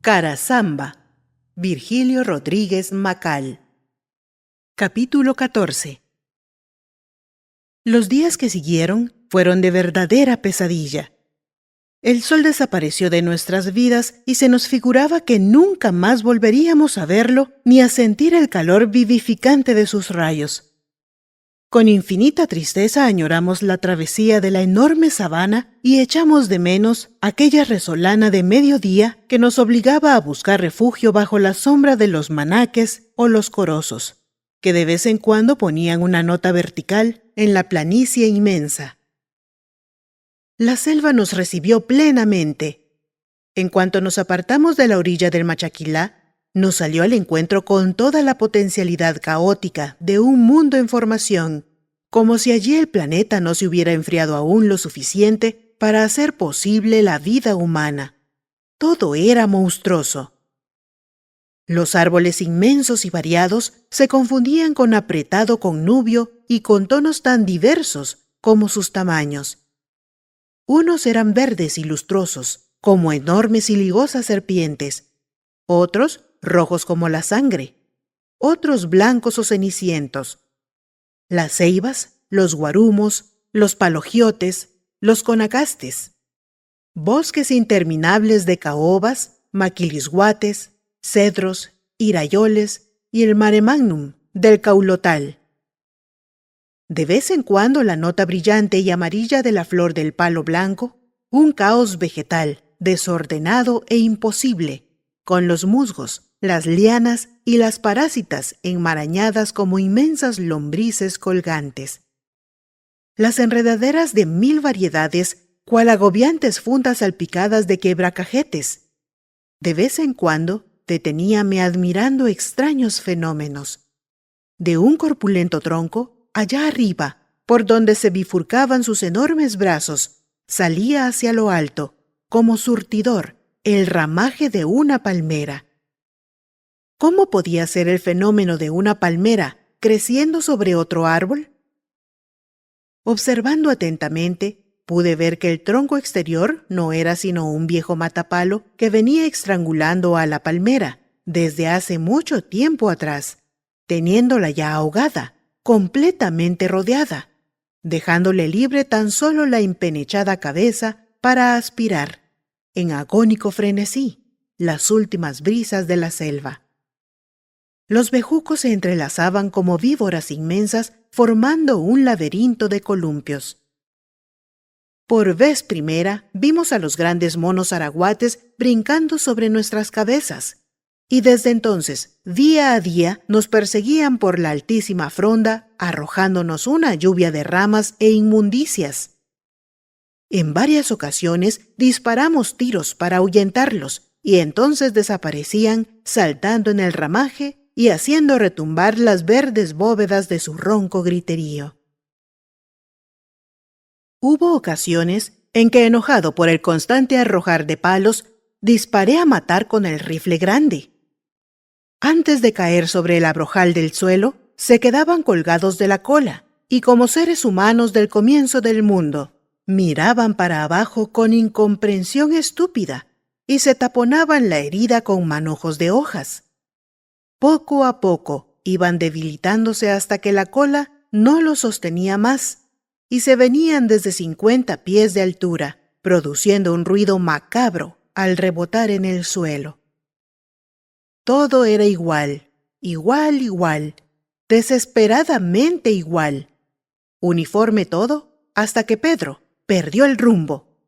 Carazamba, Virgilio Rodríguez Macal. Capítulo 14. Los días que siguieron fueron de verdadera pesadilla. El sol desapareció de nuestras vidas y se nos figuraba que nunca más volveríamos a verlo ni a sentir el calor vivificante de sus rayos. Con infinita tristeza añoramos la travesía de la enorme sabana y echamos de menos aquella resolana de mediodía que nos obligaba a buscar refugio bajo la sombra de los manaques o los corozos, que de vez en cuando ponían una nota vertical en la planicie inmensa. La selva nos recibió plenamente. En cuanto nos apartamos de la orilla del Machaquilá, nos salió al encuentro con toda la potencialidad caótica de un mundo en formación, como si allí el planeta no se hubiera enfriado aún lo suficiente para hacer posible la vida humana. Todo era monstruoso. Los árboles inmensos y variados se confundían con apretado connubio y con tonos tan diversos como sus tamaños. Unos eran verdes y lustrosos, como enormes y ligosas serpientes, otros rojos como la sangre, otros blancos o cenicientos. Las ceibas, los guarumos, los palogiotes, los conacastes. Bosques interminables de caobas, maquilisguates, cedros, irayoles y el mare magnum del caulotal. De vez en cuando la nota brillante y amarilla de la flor del palo blanco, un caos vegetal, desordenado e imposible, con los musgos, las lianas y las parásitas enmarañadas como inmensas lombrices colgantes. Las enredaderas de mil variedades, cual agobiantes fundas salpicadas de quebracajetes. De vez en cuando deteníame admirando extraños fenómenos. De un corpulento tronco, allá arriba, por donde se bifurcaban sus enormes brazos, salía hacia lo alto, como surtidor, el ramaje de una palmera. ¿Cómo podía ser el fenómeno de una palmera creciendo sobre otro árbol? Observando atentamente, pude ver que el tronco exterior no era sino un viejo matapalo que venía estrangulando a la palmera desde hace mucho tiempo atrás, teniéndola ya ahogada, completamente rodeada, dejándole libre tan solo la empenechada cabeza para aspirar, en agónico frenesí, las últimas brisas de la selva. Los bejucos se entrelazaban como víboras inmensas formando un laberinto de columpios. Por vez primera vimos a los grandes monos araguates brincando sobre nuestras cabezas, y desde entonces, día a día, nos perseguían por la altísima fronda, arrojándonos una lluvia de ramas e inmundicias. En varias ocasiones disparamos tiros para ahuyentarlos, y entonces desaparecían saltando en el ramaje y haciendo retumbar las verdes bóvedas de su ronco griterío. Hubo ocasiones en que, enojado por el constante arrojar de palos, disparé a matar con el rifle grande. Antes de caer sobre el abrojal del suelo, se quedaban colgados de la cola, y como seres humanos del comienzo del mundo, miraban para abajo con incomprensión estúpida, y se taponaban la herida con manojos de hojas. Poco a poco iban debilitándose hasta que la cola no los sostenía más, y se venían desde 50 pies de altura, produciendo un ruido macabro al rebotar en el suelo. Todo era igual, desesperadamente igual. Uniforme todo hasta que Pedro perdió el rumbo.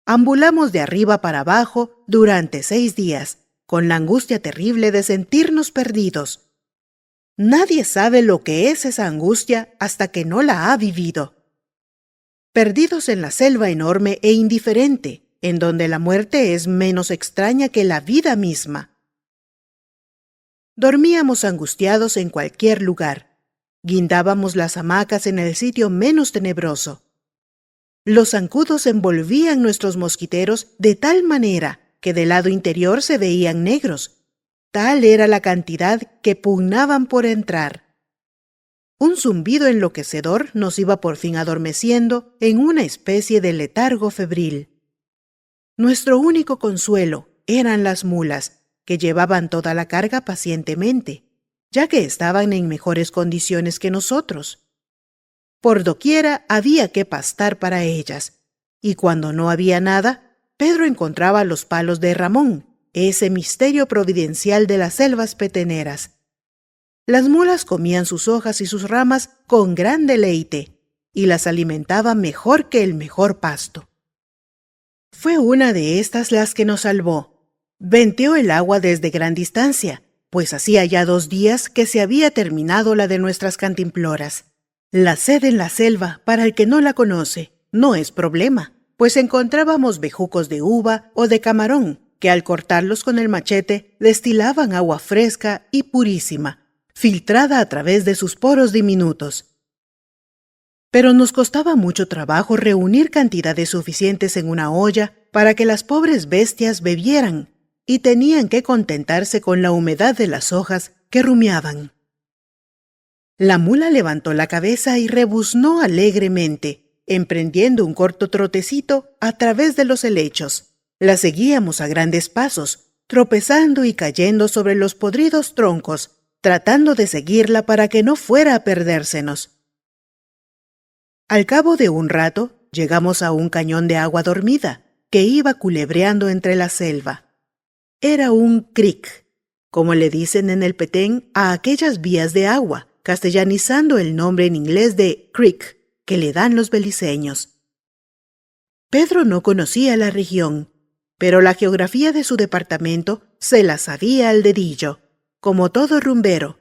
Ambulamos de arriba para abajo durante 6 días, con la angustia terrible de sentirnos perdidos. Nadie sabe lo que es esa angustia hasta que no la ha vivido. Perdidos en la selva enorme e indiferente, en donde la muerte es menos extraña que la vida misma. Dormíamos angustiados en cualquier lugar. Guindábamos las hamacas en el sitio menos tenebroso. Los zancudos envolvían nuestros mosquiteros de tal manera que del lado interior se veían negros. Tal era la cantidad que pugnaban por entrar. Un zumbido enloquecedor nos iba por fin adormeciendo en una especie de letargo febril. Nuestro único consuelo eran las mulas, que llevaban toda la carga pacientemente, ya que estaban en mejores condiciones que nosotros. Por doquiera había que pastar para ellas, y cuando no había nada, Pedro encontraba los palos de Ramón, ese misterio providencial de las selvas peteneras. Las mulas comían sus hojas y sus ramas con gran deleite, y las alimentaba mejor que el mejor pasto. Fue una de estas las que nos salvó. Venteó el agua desde gran distancia, pues hacía ya 2 días que se había terminado la de nuestras cantimploras. La sed en la selva, para el que no la conoce, no es problema, pues encontrábamos bejucos de uva o de camarón, que al cortarlos con el machete destilaban agua fresca y purísima, filtrada a través de sus poros diminutos. Pero nos costaba mucho trabajo reunir cantidades suficientes en una olla para que las pobres bestias bebieran, y tenían que contentarse con la humedad de las hojas que rumiaban. La mula levantó la cabeza y rebuznó alegremente, emprendiendo un corto trotecito a través de los helechos. La seguíamos a grandes pasos, tropezando y cayendo sobre los podridos troncos, tratando de seguirla para que no fuera a perdérsenos. Al cabo de un rato, llegamos a un cañón de agua dormida que iba culebreando entre la selva. Era un creek, como le dicen en el Petén a aquellas vías de agua, castellanizando el nombre en inglés de creek que le dan los beliceños. Pedro no conocía la región, pero la geografía de su departamento se la sabía al dedillo, como todo rumbero.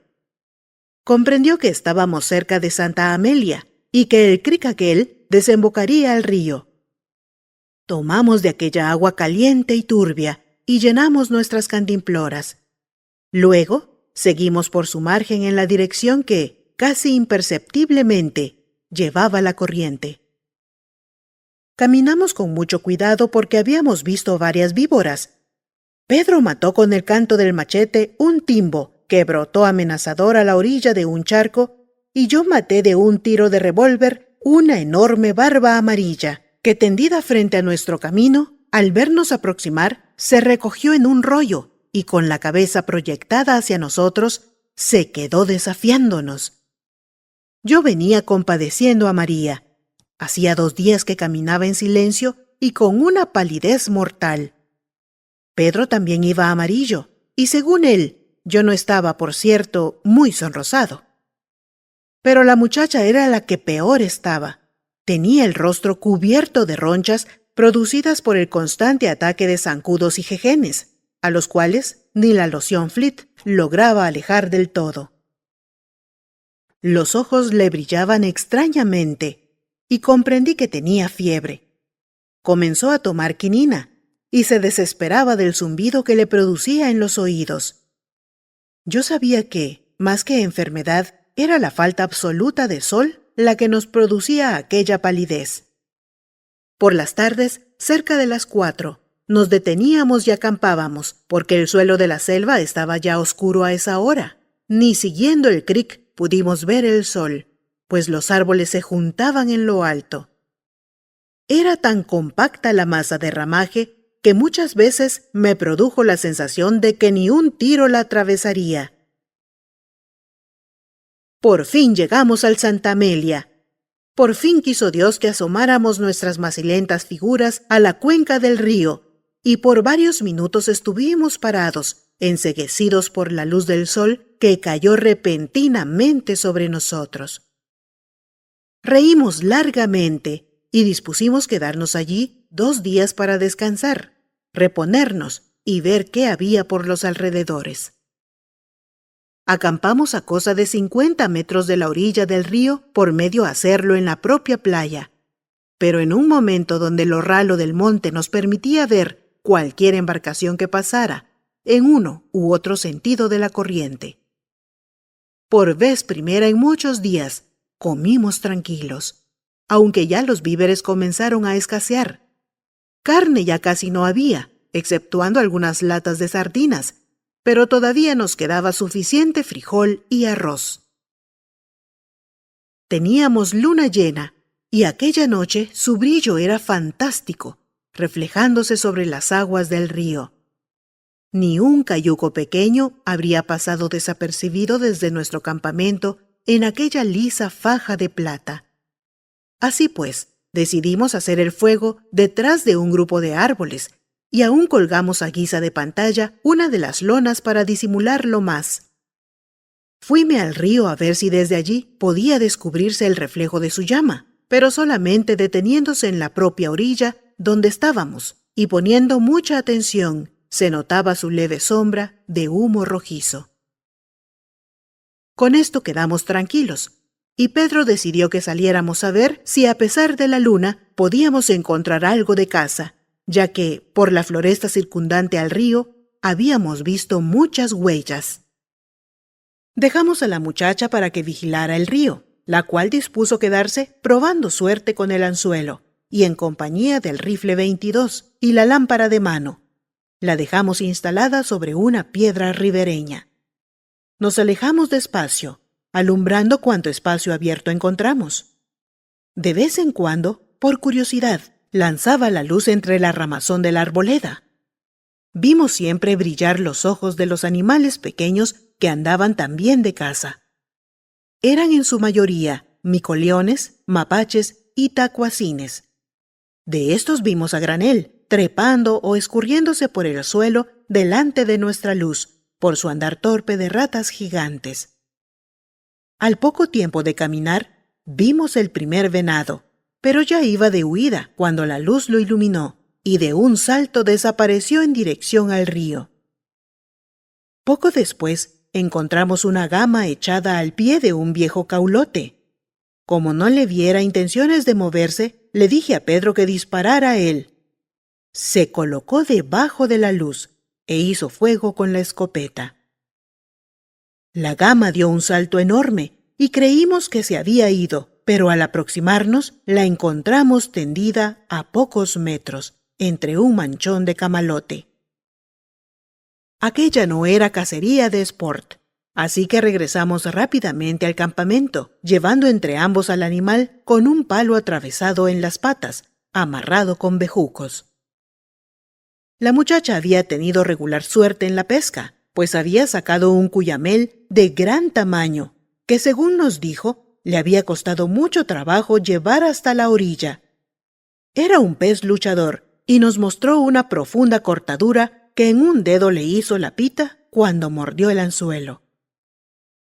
Comprendió que estábamos cerca de Santa Amelia y que el creek aquel desembocaría al río. Tomamos de aquella agua caliente y turbia y llenamos nuestras cantimploras. Luego seguimos por su margen en la dirección que, casi imperceptiblemente, llevaba la corriente. Caminamos con mucho cuidado porque habíamos visto varias víboras. Pedro mató con el canto del machete un timbo que brotó amenazador a la orilla de un charco, y yo maté de un tiro de revólver una enorme barba amarilla que, tendida frente a nuestro camino, al vernos aproximar, se recogió en un rollo y con la cabeza proyectada hacia nosotros, se quedó desafiándonos. Yo venía compadeciendo a María. Hacía 2 días que caminaba en silencio y con una palidez mortal. Pedro también iba amarillo, y según él, yo no estaba, por cierto, muy sonrosado. Pero la muchacha era la que peor estaba. Tenía el rostro cubierto de ronchas producidas por el constante ataque de zancudos y jejenes, a los cuales ni la loción Fleet lograba alejar del todo. Los ojos le brillaban extrañamente, y comprendí que tenía fiebre. Comenzó a tomar quinina, y se desesperaba del zumbido que le producía en los oídos. Yo sabía que, más que enfermedad, era la falta absoluta de sol la que nos producía aquella palidez. Por las tardes, cerca de las 4, nos deteníamos y acampábamos, porque el suelo de la selva estaba ya oscuro a esa hora. Ni siguiendo el creek pudimos ver el sol, pues los árboles se juntaban en lo alto. Era tan compacta la masa de ramaje que muchas veces me produjo la sensación de que ni un tiro la atravesaría. Por fin llegamos al Santa Amelia. Por fin quiso Dios que asomáramos nuestras macilentas figuras a la cuenca del río, y por varios minutos estuvimos parados, enceguecidos por la luz del sol que cayó repentinamente sobre nosotros. Reímos largamente y dispusimos quedarnos allí 2 días para descansar, reponernos y ver qué había por los alrededores. Acampamos a cosa de 50 metros de la orilla del río por medio a hacerlo en la propia playa, pero en un momento donde lo ralo del monte nos permitía ver cualquier embarcación que pasara, en uno u otro sentido de la corriente. Por vez primera en muchos días, comimos tranquilos, aunque ya los víveres comenzaron a escasear. Carne ya casi no había, exceptuando algunas latas de sardinas, pero todavía nos quedaba suficiente frijol y arroz. Teníamos luna llena, y aquella noche su brillo era fantástico, reflejándose sobre las aguas del río. Ni un cayuco pequeño habría pasado desapercibido desde nuestro campamento en aquella lisa faja de plata. Así pues, decidimos hacer el fuego detrás de un grupo de árboles y aún colgamos a guisa de pantalla una de las lonas para disimularlo más. Fuime al río a ver si desde allí podía descubrirse el reflejo de su llama, pero solamente deteniéndose en la propia orilla donde estábamos y poniendo mucha atención, se notaba su leve sombra de humo rojizo. Con esto quedamos tranquilos, y Pedro decidió que saliéramos a ver si a pesar de la luna podíamos encontrar algo de caza, ya que, por la floresta circundante al río, habíamos visto muchas huellas. Dejamos a la muchacha para que vigilara el río, la cual dispuso quedarse probando suerte con el anzuelo, y en compañía del rifle 22 y la lámpara de mano. La dejamos instalada sobre una piedra ribereña. Nos alejamos despacio, alumbrando cuanto espacio abierto encontramos. De vez en cuando, por curiosidad, lanzaba la luz entre la ramazón de la arboleda. Vimos siempre brillar los ojos de los animales pequeños que andaban también de caza. Eran en su mayoría micoleones, mapaches y tacuacines. De estos vimos a granel, trepando o escurriéndose por el suelo delante de nuestra luz, por su andar torpe de ratas gigantes. Al poco tiempo de caminar, vimos el primer venado, pero ya iba de huida cuando la luz lo iluminó, y de un salto desapareció en dirección al río. Poco después, encontramos una gama echada al pie de un viejo caulote. Como no le viera intenciones de moverse, le dije a Pedro que disparara a él. Se colocó debajo de la luz e hizo fuego con la escopeta. La gama dio un salto enorme y creímos que se había ido, pero al aproximarnos la encontramos tendida a pocos metros, entre un manchón de camalote. Aquella no era cacería de sport, así que regresamos rápidamente al campamento, llevando entre ambos al animal con un palo atravesado en las patas, amarrado con bejucos. La muchacha había tenido regular suerte en la pesca, pues había sacado un cuyamel de gran tamaño, que según nos dijo, le había costado mucho trabajo llevar hasta la orilla. Era un pez luchador y nos mostró una profunda cortadura que en un dedo le hizo la pita cuando mordió el anzuelo.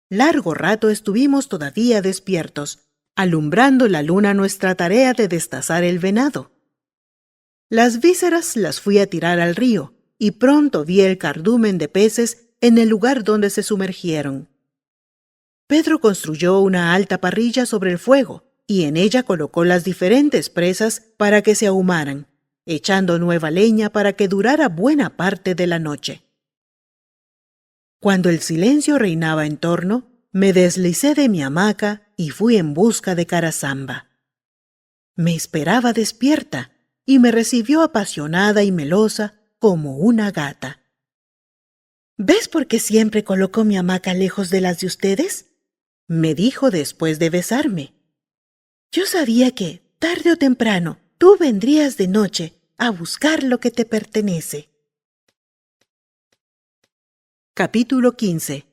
Largo rato estuvimos todavía despiertos, alumbrando la luna nuestra tarea de destazar el venado. Las vísceras las fui a tirar al río, y pronto vi el cardumen de peces en el lugar donde se sumergieron. Pedro construyó una alta parrilla sobre el fuego, y en ella colocó las diferentes presas para que se ahumaran, echando nueva leña para que durara buena parte de la noche. Cuando el silencio reinaba en torno, me deslicé de mi hamaca y fui en busca de Carasamba. Me esperaba despierta y me recibió apasionada y melosa como una gata. ¿Ves por qué siempre coloco mi hamaca lejos de las de ustedes?, me dijo después de besarme. Yo sabía que, tarde o temprano, tú vendrías de noche a buscar lo que te pertenece. Capítulo 15.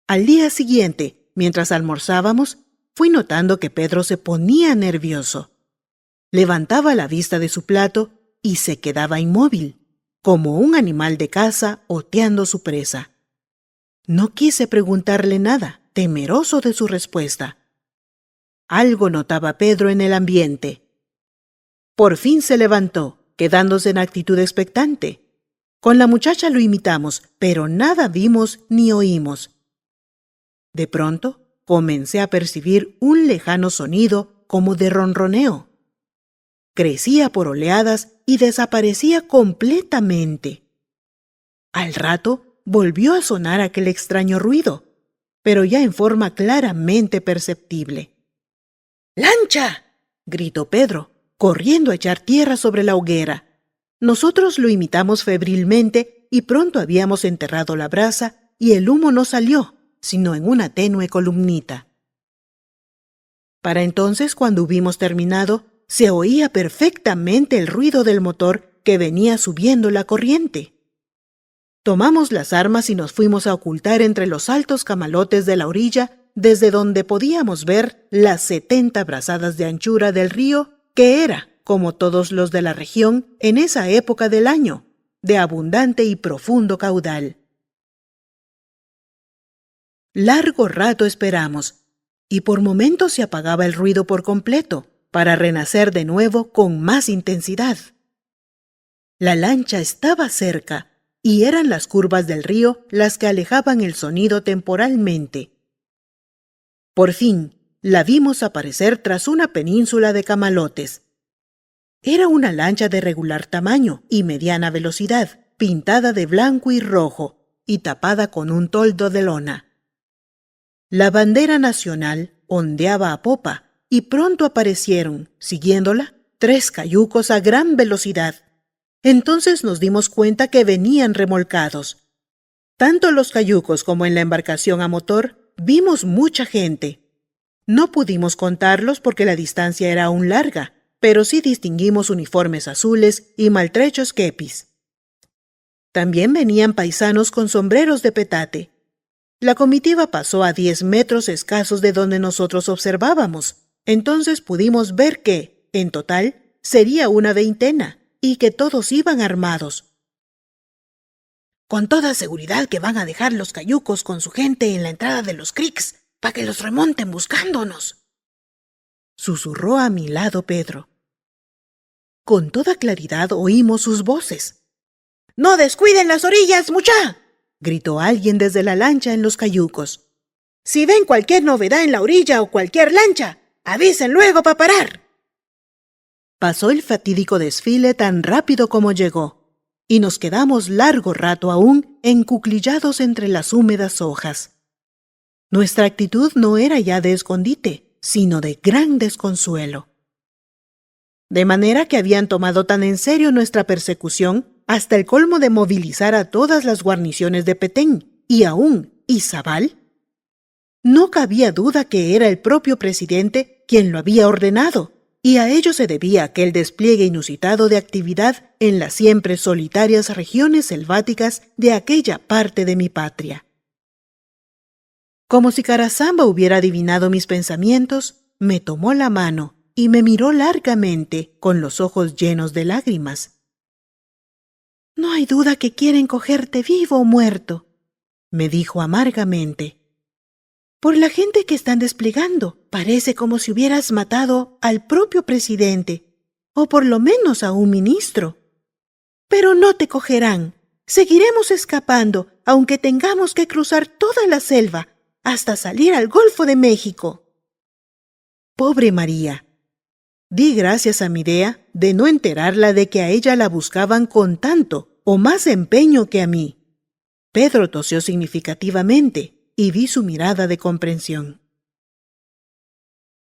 Al día siguiente, mientras almorzábamos, fui notando que Pedro se ponía nervioso. Levantaba la vista de su plato y se quedaba inmóvil, como un animal de caza oteando su presa. No quise preguntarle nada, temeroso de su respuesta. Algo notaba Pedro en el ambiente. Por fin se levantó, quedándose en actitud expectante. Con la muchacha lo imitamos, pero nada vimos ni oímos. De pronto, comencé a percibir un lejano sonido como de ronroneo. Crecía por oleadas y desaparecía completamente. Al rato volvió a sonar aquel extraño ruido, pero ya en forma claramente perceptible. ¡Lancha!, gritó Pedro, corriendo a echar tierra sobre la hoguera. Nosotros lo imitamos febrilmente y pronto habíamos enterrado la brasa y el humo no salió, sino en una tenue columnita. Para entonces, cuando hubimos terminado, se oía perfectamente el ruido del motor que venía subiendo la corriente. Tomamos las armas y nos fuimos a ocultar entre los altos camalotes de la orilla, desde donde podíamos ver las 70 brazadas de anchura del río, que era, como todos los de la región, en esa época del año, de abundante y profundo caudal. Largo rato esperamos, y por momentos se apagaba el ruido por completo, para renacer de nuevo con más intensidad. La lancha estaba cerca, y eran las curvas del río las que alejaban el sonido temporalmente. Por fin, la vimos aparecer tras una península de camalotes. Era una lancha de regular tamaño y mediana velocidad, pintada de blanco y rojo, y tapada con un toldo de lona. La bandera nacional ondeaba a popa, y pronto aparecieron, siguiéndola, 3 cayucos a gran velocidad. Entonces nos dimos cuenta que venían remolcados. Tanto los cayucos como en la embarcación a motor vimos mucha gente. No pudimos contarlos porque la distancia era aún larga, pero sí distinguimos uniformes azules y maltrechos kepis. También venían paisanos con sombreros de petate. La comitiva pasó a 10 metros escasos de donde nosotros observábamos. Entonces pudimos ver que, en total, sería una 20, y que todos iban armados. «Con toda seguridad que van a dejar los cayucos con su gente en la entrada de los creeks, para que los remonten buscándonos», susurró a mi lado Pedro. Con toda claridad oímos sus voces. «¡No descuiden las orillas, muchá!», gritó alguien desde la lancha en los cayucos. «Si ven cualquier novedad en la orilla o cualquier lancha, avisen luego para parar». Pasó el fatídico desfile tan rápido como llegó, y nos quedamos largo rato aún encuclillados entre las húmedas hojas. Nuestra actitud no era ya de escondite, sino de gran desconsuelo. De manera que habían tomado tan en serio nuestra persecución hasta el colmo de movilizar a todas las guarniciones de Petén y aún Izabal. No cabía duda que era el propio presidente quien lo había ordenado, y a ello se debía aquel despliegue inusitado de actividad en las siempre solitarias regiones selváticas de aquella parte de mi patria. Como si Carasamba hubiera adivinado mis pensamientos, me tomó la mano y me miró largamente con los ojos llenos de lágrimas. «No hay duda que quieren cogerte vivo o muerto», me dijo amargamente. «Por la gente que están desplegando, parece como si hubieras matado al propio presidente, o por lo menos a un ministro. Pero no te cogerán. Seguiremos escapando, aunque tengamos que cruzar toda la selva, hasta salir al Golfo de México». Pobre María. Di gracias a Mirea de no enterarla de que a ella la buscaban con tanto o más empeño que a mí. Pedro tosió significativamente y vi su mirada de comprensión.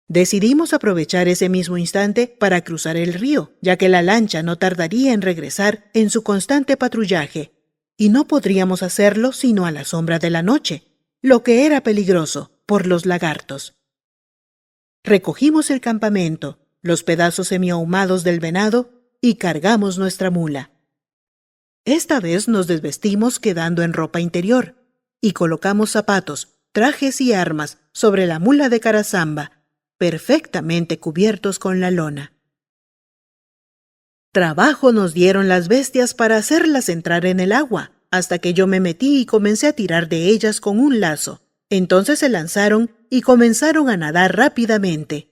Decidimos aprovechar ese mismo instante para cruzar el río, ya que la lancha no tardaría en regresar en su constante patrullaje, y no podríamos hacerlo sino a la sombra de la noche, lo que era peligroso por los lagartos. Recogimos el campamento, los pedazos semiahumados del venado y cargamos nuestra mula. Esta vez nos desvestimos quedando en ropa interior y colocamos zapatos, trajes y armas sobre la mula de Carasamba, perfectamente cubiertos con la lona. Trabajo nos dieron las bestias para hacerlas entrar en el agua, hasta que yo me metí y comencé a tirar de ellas con un lazo. Entonces se lanzaron y comenzaron a nadar rápidamente.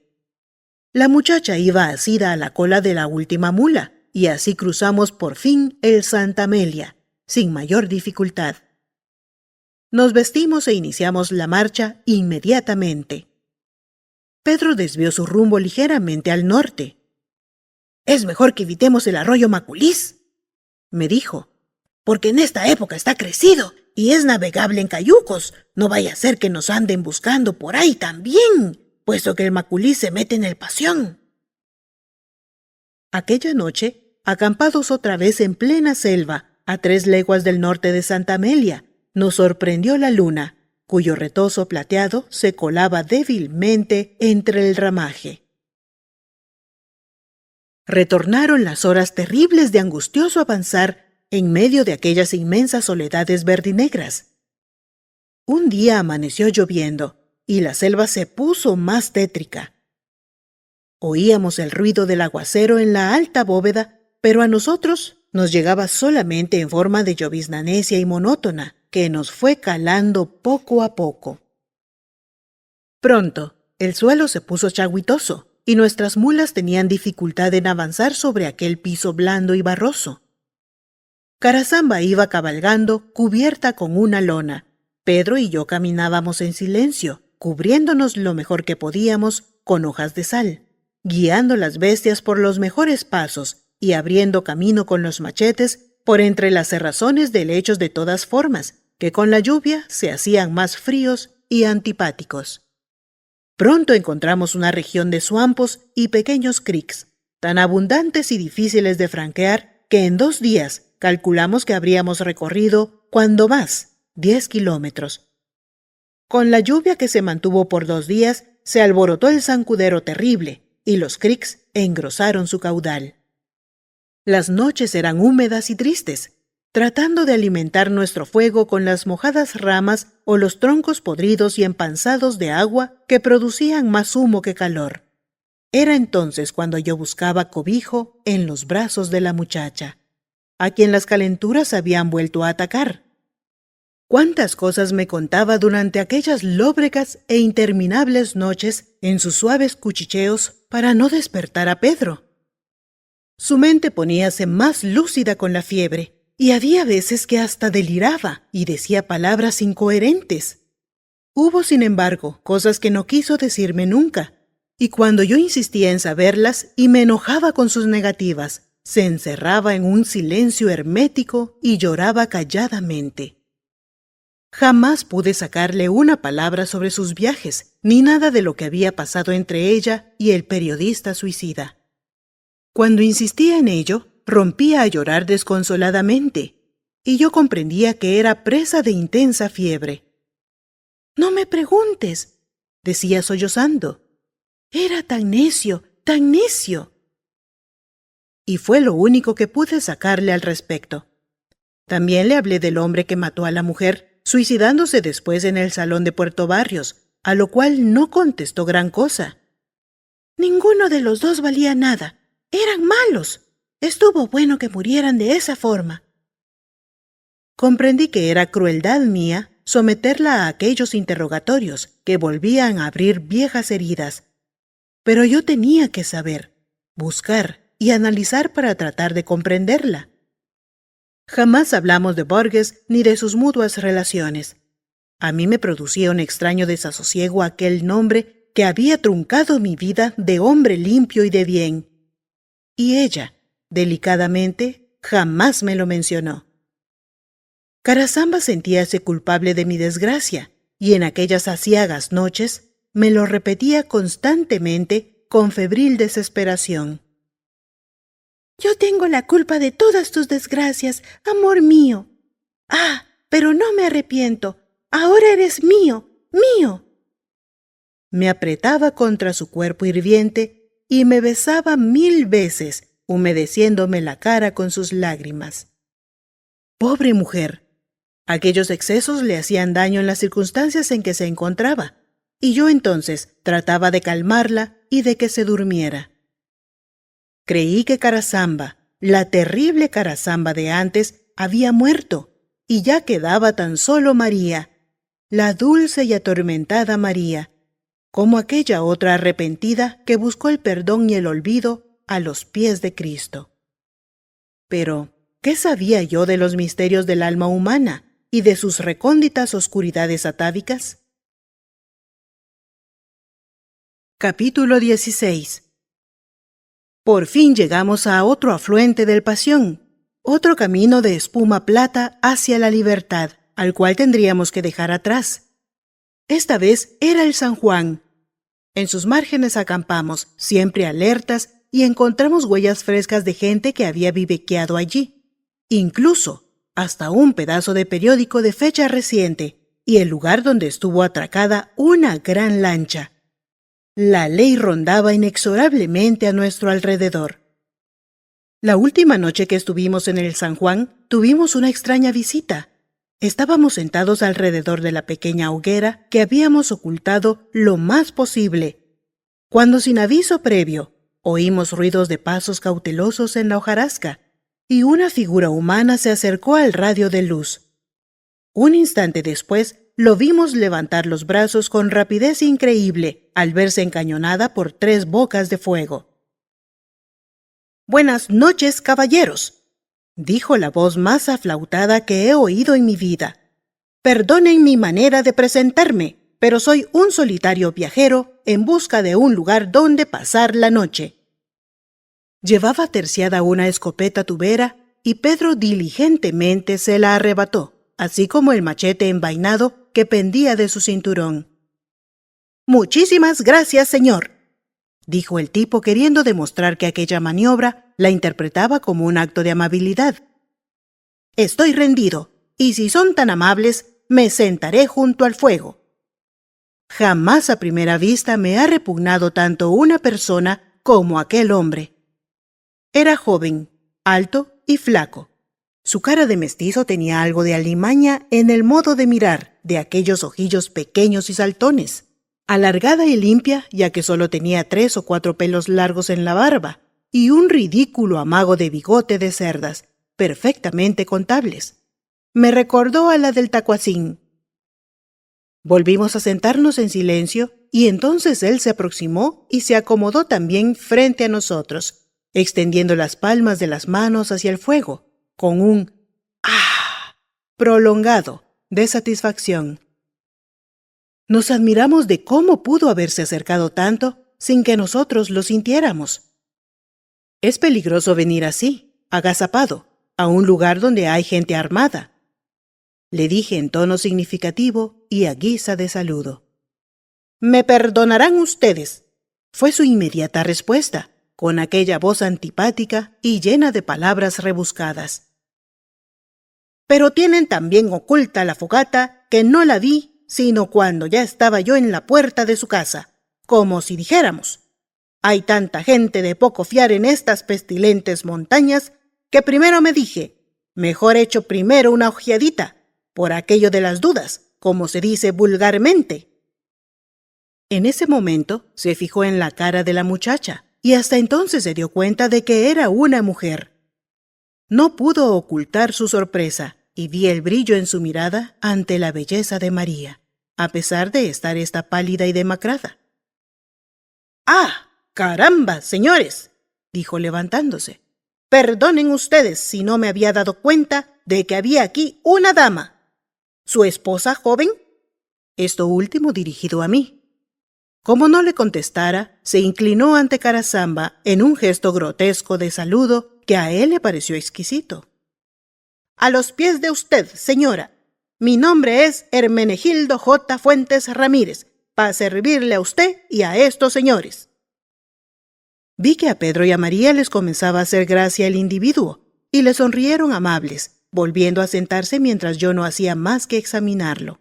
La muchacha iba asida a la cola de la última mula, y así cruzamos por fin el Santa Amelia, sin mayor dificultad. Nos vestimos e iniciamos la marcha inmediatamente. Pedro desvió su rumbo ligeramente al norte. «Es mejor que evitemos el arroyo Maculis», me dijo, «porque en esta época está crecido y es navegable en cayucos. No vaya a ser que nos anden buscando por ahí también, puesto que el Maculis se mete en el Pasión». Aquella noche, acampados otra vez en plena selva, a 3 leguas del norte de Santa Amelia, nos sorprendió la luna, cuyo retozo plateado se colaba débilmente entre el ramaje. Retornaron las horas terribles de angustioso avanzar en medio de aquellas inmensas soledades verdinegras. Un día amaneció lloviendo y la selva se puso más tétrica. Oíamos el ruido del aguacero en la alta bóveda, pero a nosotros nos llegaba solamente en forma de llovizna necia y monótona, que nos fue calando poco a poco. Pronto, el suelo se puso chagüitoso, y nuestras mulas tenían dificultad en avanzar sobre aquel piso blando y barroso. Carasamba iba cabalgando, cubierta con una lona. Pedro y yo caminábamos en silencio, cubriéndonos lo mejor que podíamos con hojas de sal, guiando las bestias por los mejores pasos y abriendo camino con los machetes por entre las cerrazones de lechos de todas formas, que con la lluvia se hacían más fríos y antipáticos. Pronto encontramos una región de suampos y pequeños creeks, tan abundantes y difíciles de franquear que en 2 días calculamos que habríamos recorrido, cuando más, 10 kilómetros. Con la lluvia que se mantuvo por 2 días, se alborotó el zancudero terrible, y los creeks engrosaron su caudal. Las noches eran húmedas y tristes, tratando de alimentar nuestro fuego con las mojadas ramas o los troncos podridos y empanzados de agua que producían más humo que calor. Era entonces cuando yo buscaba cobijo en los brazos de la muchacha, a quien las calenturas habían vuelto a atacar. Cuántas cosas me contaba durante aquellas lóbregas e interminables noches en sus suaves cuchicheos para no despertar a Pedro. Su mente poníase más lúcida con la fiebre, y había veces que hasta deliraba y decía palabras incoherentes. Hubo, sin embargo, cosas que no quiso decirme nunca, y cuando yo insistía en saberlas y me enojaba con sus negativas, se encerraba en un silencio hermético y lloraba calladamente. Jamás pude sacarle una palabra sobre sus viajes, ni nada de lo que había pasado entre ella y el periodista suicida. Cuando insistía en ello, rompía a llorar desconsoladamente, y yo comprendía que era presa de intensa fiebre. «No me preguntes», decía sollozando. «Era tan necio, tan necio». Y fue lo único que pude sacarle al respecto. También le hablé del hombre que mató a la mujer, suicidándose después en el salón de Puerto Barrios, a lo cual no contestó gran cosa. «Ninguno de los dos valía nada. Eran malos. Estuvo bueno que murieran de esa forma». Comprendí que era crueldad mía someterla a aquellos interrogatorios que volvían a abrir viejas heridas. Pero yo tenía que saber, buscar y analizar para tratar de comprenderla. Jamás hablamos de Borges ni de sus mutuas relaciones. A mí me producía un extraño desasosiego aquel nombre que había truncado mi vida de hombre limpio y de bien. Y ella, delicadamente, jamás me lo mencionó. Carasamba sentíase culpable de mi desgracia, y en aquellas aciagas noches me lo repetía constantemente con febril desesperación. «Yo tengo la culpa de todas tus desgracias, amor mío. Ah, pero no me arrepiento. Ahora eres mío, mío». Me apretaba contra su cuerpo hirviente y me besaba 1000 veces, humedeciéndome la cara con sus lágrimas. Pobre mujer. Aquellos excesos le hacían daño en las circunstancias en que se encontraba, y yo entonces trataba de calmarla y de que se durmiera. Creí que Carasamba, la terrible Carasamba de antes, había muerto, y ya quedaba tan solo María, la dulce y atormentada María, como aquella otra arrepentida que buscó el perdón y el olvido a los pies de Cristo. Pero, ¿qué sabía yo de los misterios del alma humana y de sus recónditas oscuridades atávicas? Capítulo 16. Por fin llegamos a otro afluente del Pasión, otro camino de espuma plata hacia la libertad, al cual tendríamos que dejar atrás. Esta vez era el San Juan. En sus márgenes acampamos, siempre alertas, y encontramos huellas frescas de gente que había vivequeado allí. Incluso hasta un pedazo de periódico de fecha reciente y el lugar donde estuvo atracada una gran lancha. La ley rondaba inexorablemente a nuestro alrededor. La última noche que estuvimos en el San Juan, tuvimos una extraña visita. Estábamos sentados alrededor de la pequeña hoguera que habíamos ocultado lo más posible, cuando sin aviso previo oímos ruidos de pasos cautelosos en la hojarasca y una figura humana se acercó al radio de luz. Un instante después lo vimos levantar los brazos con rapidez increíble al verse encañonada por 3 bocas de fuego. «Buenas noches, caballeros», dijo la voz más aflautada que he oído en mi vida. «Perdonen mi manera de presentarme, pero soy un solitario viajero en busca de un lugar donde pasar la noche». Llevaba terciada una escopeta tubera y Pedro diligentemente se la arrebató, así como el machete envainado que pendía de su cinturón. «Muchísimas gracias, señor», dijo el tipo, queriendo demostrar que aquella maniobra la interpretaba como un acto de amabilidad. «Estoy rendido, y si son tan amables, me sentaré junto al fuego». Jamás a primera vista me ha repugnado tanto una persona como aquel hombre. Era joven, alto y flaco. Su cara de mestizo tenía algo de alimaña en el modo de mirar de aquellos ojillos pequeños y saltones, alargada y limpia, ya que solo tenía 3 o 4 pelos largos en la barba, y un ridículo amago de bigote de cerdas, perfectamente contables. Me recordó a la del Tacuacín. Volvimos a sentarnos en silencio, y entonces él se aproximó y se acomodó también frente a nosotros, extendiendo las palmas de las manos hacia el fuego, con un «ah» prolongado de satisfacción. Nos admiramos de cómo pudo haberse acercado tanto sin que nosotros lo sintiéramos. Es peligroso venir así, agazapado, a un lugar donde hay gente armada, le dije en tono significativo y a guisa de saludo. «Me perdonarán ustedes», fue su inmediata respuesta, con aquella voz antipática y llena de palabras rebuscadas. «Pero tienen también oculta la fogata, que no la vi sino cuando ya estaba yo en la puerta de su casa, como si dijéramos: hay tanta gente de poco fiar en estas pestilentes montañas que primero me dije, mejor echo primero una ojeadita, por aquello de las dudas, como se dice vulgarmente». En ese momento se fijó en la cara de la muchacha y hasta entonces se dio cuenta de que era una mujer. No pudo ocultar su sorpresa y vi el brillo en su mirada ante la belleza de María, a pesar de estar esta pálida y demacrada. «¡Ah, caramba, señores!», dijo levantándose. «Perdonen ustedes si no me había dado cuenta de que había aquí una dama. ¿Su esposa joven?». Esto último dirigido a mí. Como no le contestara, se inclinó ante Carasamba en un gesto grotesco de saludo que a él le pareció exquisito. «A los pies de usted, señora. Mi nombre es Hermenegildo J. Fuentes Ramírez, para servirle a usted y a estos señores». Vi que a Pedro y a María les comenzaba a hacer gracia el individuo, y le sonrieron amables, volviendo a sentarse mientras yo no hacía más que examinarlo.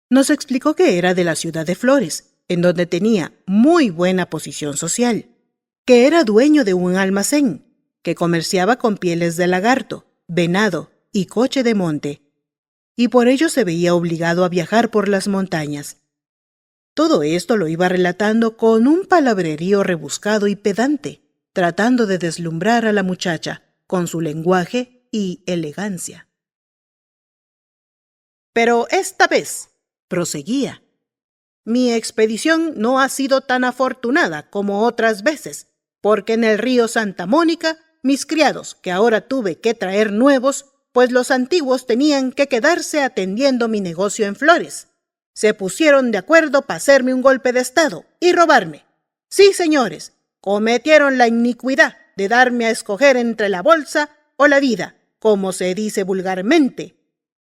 Nos explicó que era de la ciudad de Flores, en donde tenía muy buena posición social, que era dueño de un almacén, que comerciaba con pieles de lagarto, venado y coche de monte, y por ello se veía obligado a viajar por las montañas. Todo esto lo iba relatando con un palabrerío rebuscado y pedante, tratando de deslumbrar a la muchacha con su lenguaje y elegancia. «Pero esta vez», proseguía, «mi expedición no ha sido tan afortunada como otras veces, porque en el río Santa Mónica mis criados, que ahora tuve que traer nuevos, pues los antiguos tenían que quedarse atendiendo mi negocio en Flores, se pusieron de acuerdo para hacerme un golpe de estado y robarme. Sí, señores, cometieron la iniquidad de darme a escoger entre la bolsa o la vida, como se dice vulgarmente.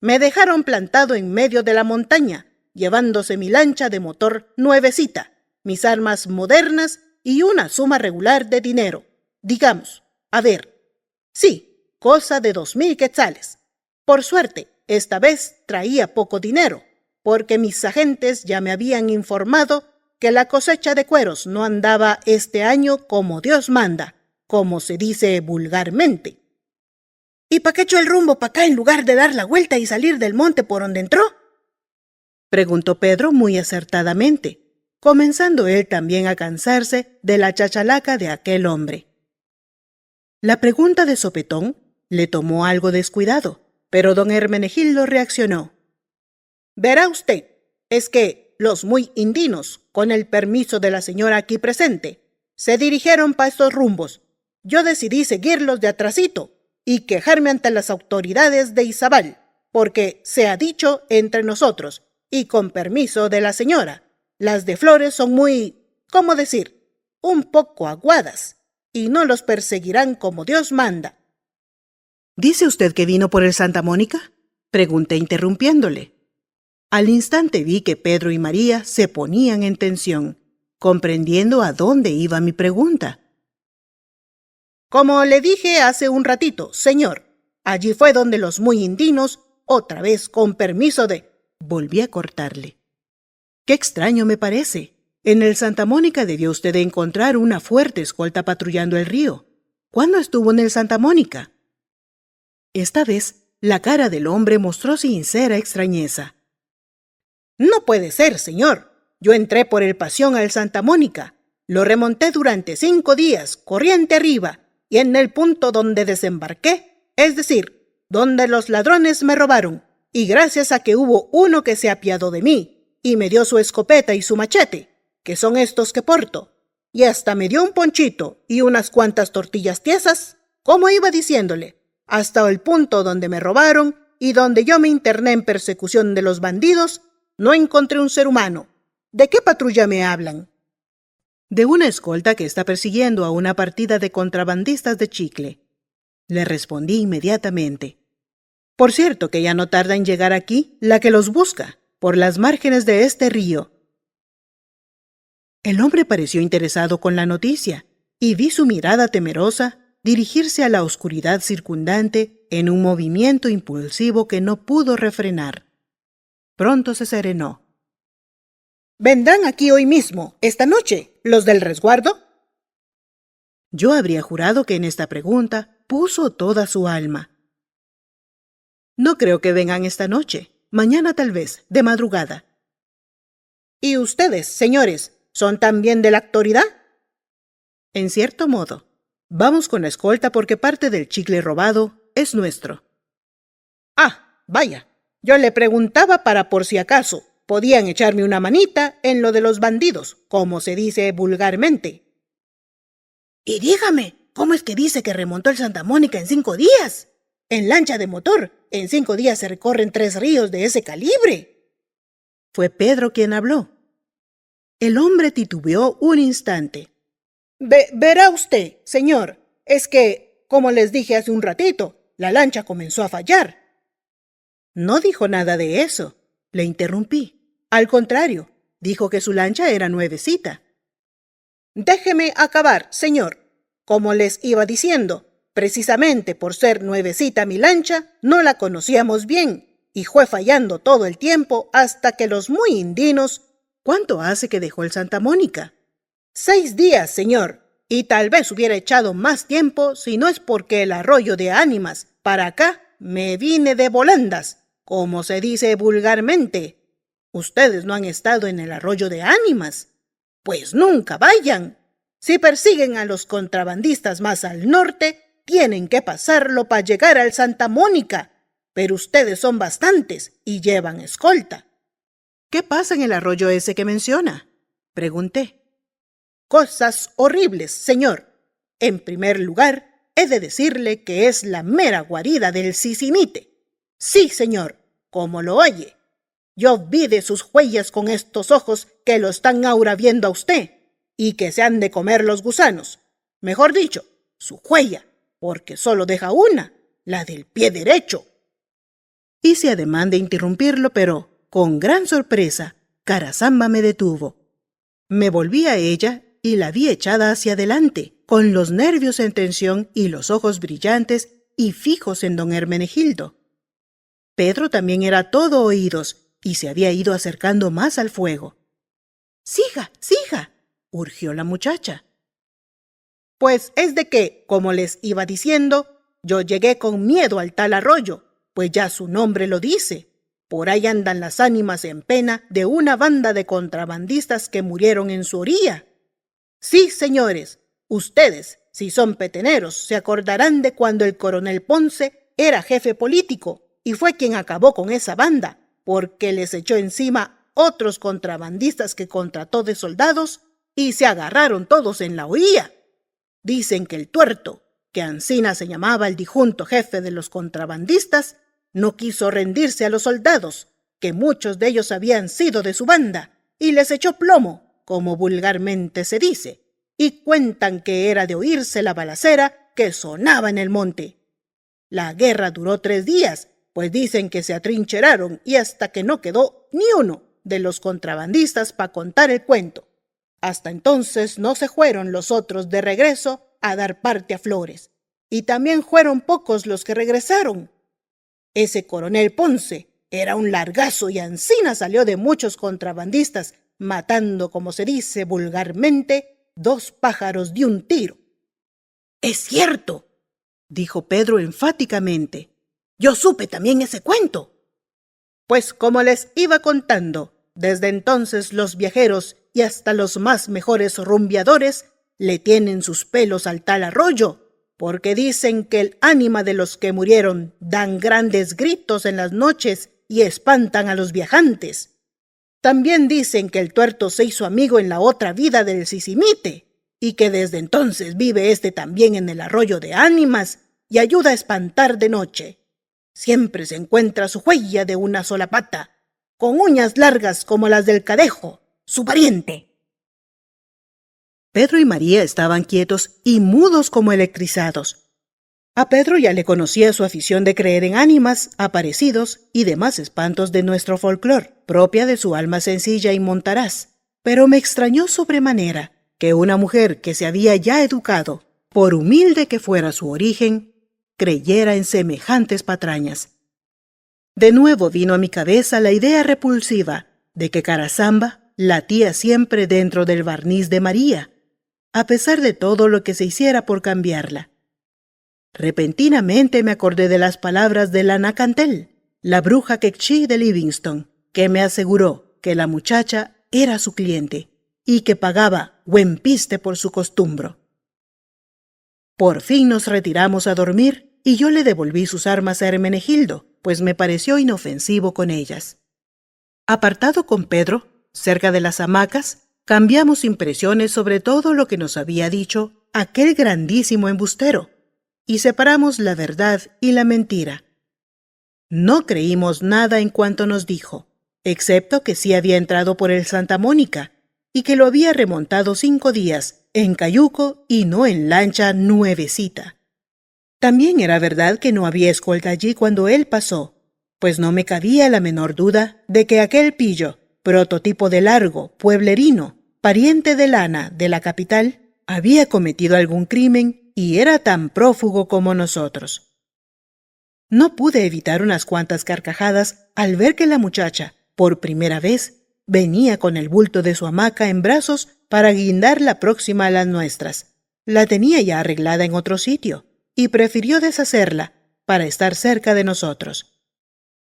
Me dejaron plantado en medio de la montaña, llevándose mi lancha de motor nuevecita, mis armas modernas y una suma regular de dinero. Digamos, a ver, sí, cosa de 2,000 quetzales. Por suerte, esta vez traía poco dinero, porque mis agentes ya me habían informado que la cosecha de cueros no andaba este año como Dios manda, como se dice vulgarmente. ¿Y pa' qué echó el rumbo pa' acá en lugar de dar la vuelta y salir del monte por donde entró? Preguntó Pedro muy acertadamente, comenzando él también a cansarse de la chachalaca de aquel hombre. La pregunta de sopetón le tomó algo descuidado, pero don Hermenegildo reaccionó. Verá usted, es que los muy indinos, con el permiso de la señora aquí presente, se dirigieron pa' estos rumbos. Yo decidí seguirlos de atrasito y quejarme ante las autoridades de Izabal, porque se ha dicho entre nosotros, y con permiso de la señora, las de Flores son muy, ¿cómo decir?, un poco aguadas, y no los perseguirán como Dios manda. ¿Dice usted que vino por el Santa Mónica? Pregunté interrumpiéndole. Al instante vi que Pedro y María se ponían en tensión, comprendiendo a dónde iba mi pregunta. Como le dije hace un ratito, señor, allí fue donde los muy indinos, otra vez con permiso de... Volví a cortarle. Qué extraño me parece. En el Santa Mónica debió usted encontrar una fuerte escolta patrullando el río. ¿Cuándo estuvo en el Santa Mónica? Esta vez, la cara del hombre mostró sincera extrañeza. No puede ser, señor. Yo entré por el Pasión al Santa Mónica. Lo remonté durante 5 días, corriente arriba, y en el punto donde desembarqué, es decir, donde los ladrones me robaron, y gracias a que hubo uno que se apiadó de mí, y me dio su escopeta y su machete, que son estos que porto, y hasta me dio un ponchito y unas cuantas tortillas tiesas, como iba diciéndole, hasta el punto donde me robaron y donde yo me interné en persecución de los bandidos, no encontré un ser humano. ¿De qué patrulla me hablan? De una escolta que está persiguiendo a una partida de contrabandistas de chicle. Le respondí inmediatamente. Por cierto que ya no tarda en llegar aquí la que los busca, por las márgenes de este río. El hombre pareció interesado con la noticia, y vi su mirada temerosa dirigirse a la oscuridad circundante en un movimiento impulsivo que no pudo refrenar. Pronto se serenó. ¿Vendrán aquí hoy mismo, esta noche, los del resguardo? Yo habría jurado que en esta pregunta puso toda su alma. No creo que vengan esta noche, mañana tal vez, de madrugada. ¿Y ustedes, señores, son también de la autoridad? En cierto modo. Vamos con la escolta porque parte del chicle robado es nuestro. Ah, vaya. Yo le preguntaba para por si acaso podían echarme una manita en lo de los bandidos, como se dice vulgarmente. Y dígame, ¿cómo es que dice que remontó el Santa Mónica en 5 días? En lancha de motor, en 5 días se recorren 3 ríos de ese calibre. Fue Pedro quien habló. El hombre titubeó un instante. Verá usted, señor, es que, como les dije hace un ratito, la lancha comenzó a fallar. No dijo nada de eso, le interrumpí. Al contrario, dijo que su lancha era nuevecita. Déjeme acabar, señor. Como les iba diciendo, precisamente por ser nuevecita mi lancha, no la conocíamos bien, y fue fallando todo el tiempo hasta que los muy indinos... ¿Cuánto hace que dejó el Santa Mónica? 6 días, señor, y tal vez hubiera echado más tiempo si no es porque el arroyo de Ánimas para acá me vine de volandas, como se dice vulgarmente. ¿Ustedes no han estado en el arroyo de Ánimas? Pues nunca vayan. Si persiguen a los contrabandistas más al norte, tienen que pasarlo para llegar al Santa Mónica, pero ustedes son bastantes y llevan escolta. ¿Qué pasa en el arroyo ese que menciona? Pregunté. Cosas horribles, señor. En primer lugar, he de decirle que es la mera guarida del Sisinite. Sí, señor, como lo oye. Yo vi de sus huellas con estos ojos que lo están ahora viendo a usted, y que se han de comer los gusanos. Mejor dicho, su huella, porque solo deja una, la del pie derecho. Hice ademán de interrumpirlo, pero, con gran sorpresa, Carasamba me detuvo. Me volví a ella y la vi echada hacia adelante, con los nervios en tensión y los ojos brillantes y fijos en don Hermenegildo. Pedro también era todo oídos y se había ido acercando más al fuego. —¡Siga, siga! —urgió la muchacha. Pues es de que, como les iba diciendo, yo llegué con miedo al tal arroyo, pues ya su nombre lo dice. Por ahí andan las ánimas en pena de una banda de contrabandistas que murieron en su orilla. Sí, señores, ustedes, si son peteneros, se acordarán de cuando el coronel Ponce era jefe político y fue quien acabó con esa banda, porque les echó encima otros contrabandistas que contrató de soldados y se agarraron todos en la orilla. Dicen que el tuerto, que ansina se llamaba el difunto jefe de los contrabandistas, no quiso rendirse a los soldados, que muchos de ellos habían sido de su banda, y les echó plomo, como vulgarmente se dice, y cuentan que era de oírse la balacera que sonaba en el monte. La guerra duró 3 días, pues dicen que se atrincheraron y hasta que no quedó ni uno de los contrabandistas para contar el cuento. Hasta entonces no se fueron los otros de regreso a dar parte a Flores, y también fueron pocos los que regresaron. Ese coronel Ponce era un largazo y ansina salió de muchos contrabandistas, matando, como se dice vulgarmente, 2 pájaros de un tiro. —Es cierto —dijo Pedro enfáticamente—, yo supe también ese cuento. Pues como les iba contando, desde entonces los viajeros y hasta los más mejores rumbeadores le tienen sus pelos al tal arroyo, porque dicen que el ánima de los que murieron dan grandes gritos en las noches y espantan a los viajantes. También dicen que el tuerto se hizo amigo en la otra vida del Sisimite, y que desde entonces vive también en el arroyo de ánimas y ayuda a espantar de noche. Siempre se encuentra su huella de una sola pata, con uñas largas como las del Cadejo, su pariente. Pedro y María estaban quietos y mudos como electrizados. A Pedro ya le conocía su afición de creer en ánimas, aparecidos y demás espantos de nuestro folclor, propia de su alma sencilla y montaraz. Pero me extrañó sobremanera que una mujer que se había ya educado, por humilde que fuera su origen, creyera en semejantes patrañas. De nuevo vino a mi cabeza la idea repulsiva de que Carasamba latía siempre dentro del barniz de María, a pesar de todo lo que se hiciera por cambiarla. Repentinamente me acordé de las palabras de la Nacantel, la bruja quechí de Livingston, que me aseguró que la muchacha era su cliente y que pagaba buen piste por su costumbro. Por fin nos retiramos a dormir y yo le devolví sus armas a Hermenegildo, pues me pareció inofensivo con ellas. Apartado con Pedro, cerca de las hamacas, cambiamos impresiones sobre todo lo que nos había dicho aquel grandísimo embustero, y separamos la verdad y la mentira. No creímos nada en cuanto nos dijo, excepto que sí había entrado por el Santa Mónica, y que lo había remontado 5 días, en cayuco y no en lancha nuevecita. También era verdad que no había escolta allí cuando él pasó, pues no me cabía la menor duda de que aquel pillo, prototipo de largo, pueblerino, pariente de Lana de la capital, había cometido algún crimen y era tan prófugo como nosotros. No pude evitar unas cuantas carcajadas al ver que la muchacha, por primera vez, venía con el bulto de su hamaca en brazos para guindar la próxima a las nuestras. La tenía ya arreglada en otro sitio y prefirió deshacerla para estar cerca de nosotros.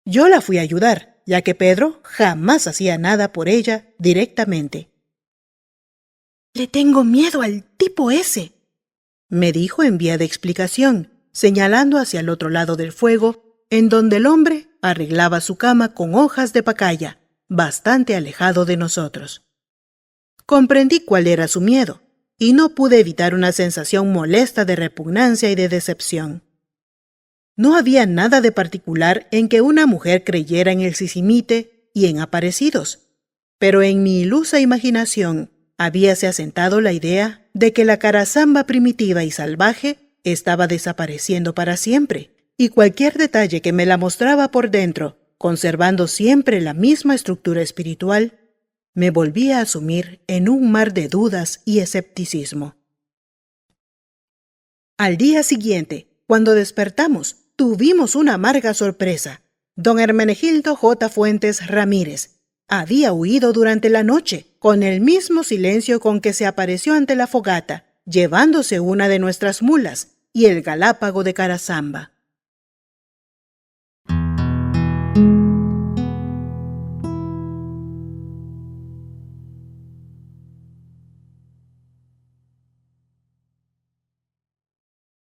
Yo la fui a ayudar, ya que Pedro jamás hacía nada por ella directamente. —Le tengo miedo al tipo ese —me dijo en vía de explicación, señalando hacia el otro lado del fuego, en donde el hombre arreglaba su cama con hojas de pacaya, bastante alejado de nosotros. Comprendí cuál era su miedo, y no pude evitar una sensación molesta de repugnancia y de decepción. No había nada de particular en que una mujer creyera en el Sisimite y en aparecidos, pero en mi ilusa imaginación habíase asentado la idea de que la Carasamba primitiva y salvaje estaba desapareciendo para siempre, y cualquier detalle que me la mostraba por dentro, conservando siempre la misma estructura espiritual, me volvía a sumir en un mar de dudas y escepticismo. Al día siguiente, cuando despertamos, tuvimos una amarga sorpresa. Don Hermenegildo J. Fuentes Ramírez había huido durante la noche, con el mismo silencio con que se apareció ante la fogata, llevándose una de nuestras mulas, y el Galápago de Carazamba.